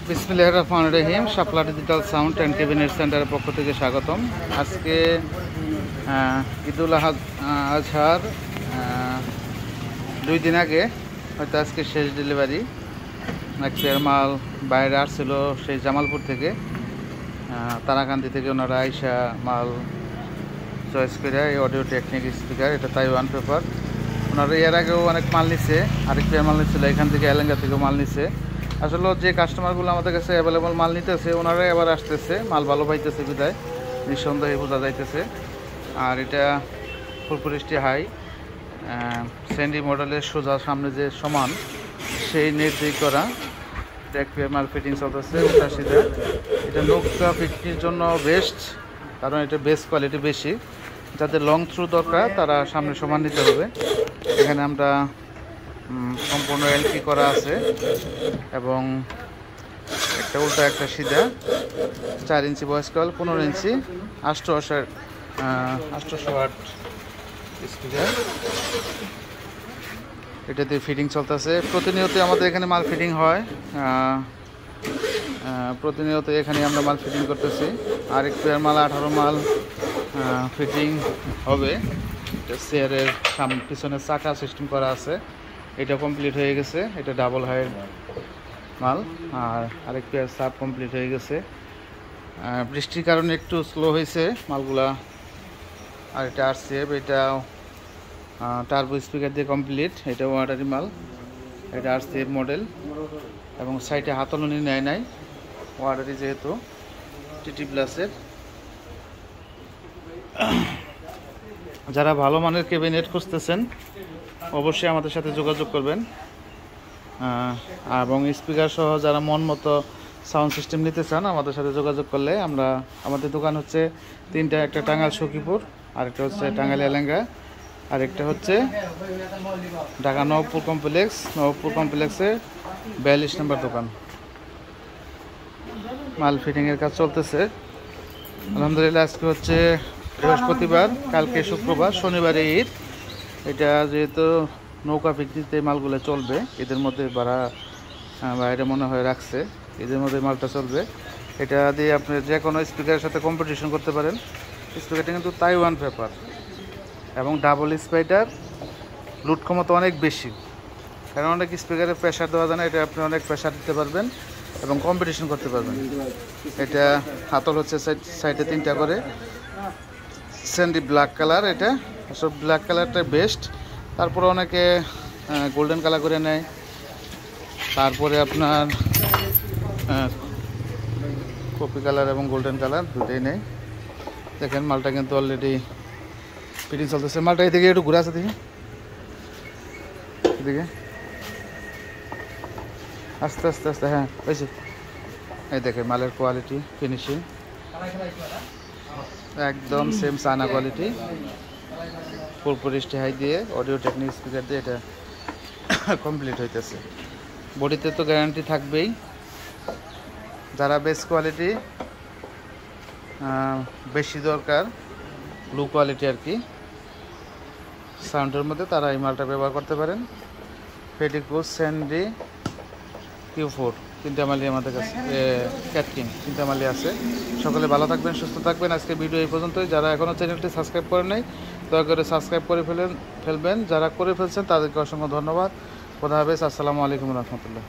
বিসমিল্লাহির রহমানির রহিম। শাপলা digital sound and cabinet সেন্টারের পক্ষ থেকে স্বাগতম। আজকে ঈদুল আজহার 2 দিন আগে, হয়তো আজকে শেষ ডেলিভারি। নেক্সট মাল বাইরে আসছিল সেই জামালপুর থেকে, তারাকান্দি থেকে ওনারা আইসা মাল চয়েস করে এই অডিও টেকনিক স্পিকার, এটা তাইওয়ান পেপার। ওনারা এর আগেও অনেক মাল নিচ্ছে, আরেক পেয়ার মাল নিচ্ছিল এখান থেকে, এলেঙ্গা থেকেও মাল নিচ্ছে। আসলে যে কাস্টমারগুলো আমাদের কাছে অ্যাভেলেবল মাল নিতেছে ওনারাই আবার আসতেছে, মাল ভালো পাইতেছে বিদায় নিঃসন্দেহে বোঝা যাইতেছে। আর এটা ফুলপুরিস্টি হাই স্যান্ডি মডেলের সোজা সামনে যে সমান সেই নেট দিয়ে করা এক পেয়ার মাল ফিটিং চলতেছে ওটা সিধা। এটা নৌকা ফিটিংয়ের জন্য বেস্ট, কারণ এটা বেস্ট কোয়ালিটি বেশি। যাদের লং থ্রু দরকার তারা সামনে সমান নিতে হবে। এখানে আমরা সম্পূর্ণ এলপি করা আছে এবং একটা উল্টা একটা সিধা, 4 ইঞ্চি ভয়েস কল, 15 ইঞ্চি 800 ওয়াট স্পিকার। এটাতে ফিটিং চলতেছে প্রতিনিয়ত। আমাদের এখানে মাল ফিটিং হয়, প্রতিনিয়ত এখানে আমরা মাল ফিটিং করতেছি। আরেক পেয়ার মাল 18 মাল ফিটিং হবে। চেয়ারের সামনে পিছনে চাকা সিস্টেম করা আছে, এটা কমপ্লিট হয়ে গেছে। এটা ডাবল হাইয়ের মাল। আর আরেক পেয়ার সাব কমপ্লিট হয়ে গেছে। বৃষ্টির কারণে একটু স্লো হয়েছে মালগুলা। আর এটা আরসিএফ, এটা টার্বো স্পিকার দিয়ে কমপ্লিট। এটা ওয়াটারি মাল, এটা আরসিএফ মডেল এবং সাইডে হাতলনি নেয় নাই, ওয়াটারি যেহেতু টিটি প্লাসের। যারা ভালো মানের ক্যাবিনেট খুঁজতেছেন অবশ্যই আমাদের সাথে যোগাযোগ করবেন। এবং স্পিকার সহ যারা মন মতো সাউন্ড সিস্টেম নিতে চান আমাদের সাথে যোগাযোগ করলে আমরা, আমাদের দোকান হচ্ছে 3টা, একটা টাঙ্গাইল সখীপুর, আরেকটা হচ্ছে টাঙ্গাইল এলেঙ্গা, আরেকটা হচ্ছে ঢাকা নবপুর কমপ্লেক্স। নবপুর কমপ্লেক্সে 42 নম্বর দোকান। মাল ফিটিংয়ের কাজ চলতেছে আলহামদুলিল্লাহ। আজকে হচ্ছে বৃহস্পতিবার, কালকে শুক্রবার, শনিবারে ঈদ। এটা যেহেতু নৌকা পিকনিকতে মালগুলো চলবে, এদের মধ্যে বাইরে মনে হয় রাখছে, এদের মধ্যে মালটা চলবে। এটা দিয়ে আপনি যে কোনো স্পিকারের সাথে কম্পিটিশন করতে পারেন। স্পিকারটা কিন্তু তাইওয়ান পেপার এবং ডাবল স্পাইটার, লুট ক্ষমতা অনেক বেশি, কারণ অনেক স্পিকারে প্রেশার দেওয়া যায় না। এটা আপনি অনেক প্রেশার দিতে পারবেন এবং কম্পিটিশন করতে পারবেন। এটা হাতল হচ্ছে সাইডে 3টা করে, স্যান্ডি ব্ল্যাক কালার। এটা সব ব্ল্যাক কালারটা বেস্ট, তারপরে অনেকে গোল্ডেন কালার করে নেয়, তারপরে আপনার কপি কালার এবং গোল্ডেন কালার দুটোই নেই। দেখেন মালটা কিন্তু অলরেডি ফিটিং চলতেছে। মালটা এদিকে একটু ঘুরে আছে, দেখি এদিকে আস্তে আস্তে আস্তে, হ্যাঁ হয়েছে। এই দেখে মালের কোয়ালিটি, ফিনিশিং একদম সেম চায়না কোয়ালিটি। ফুলপুরিস্টি হাই দিয়ে অডিও টেকনিক স্পিকার দিয়ে এটা কমপ্লিট হইতেছে। বডিতে তো গ্যারান্টি থাকবেই। যারা বেস্ট কোয়ালিটি বেশি দরকার, লো কোয়ালিটি আর কি সাউন্ডের মধ্যে, তারা এই মালটা ব্যবহার করতে পারেন। ফেডিকোস, স্যান্ডি, Q4 3টা মালই আমাদের কাছে, ক্যাটকিং 3টা মালই আছে। সকলে ভালো থাকবেন, সুস্থ থাকবেন। আজকে ভিডিও এই পর্যন্তই। যারা এখনও চ্যানেলটি সাবস্ক্রাইব করেন নাই দয়া করে সাবস্ক্রাইব করে ফেলবেন। যারা করে ফেলছেন তাদেরকে অসংখ্য ধন্যবাদ। খোদা হাফেজ। আসসালামু আলাইকুম রহমতুল্লাহ।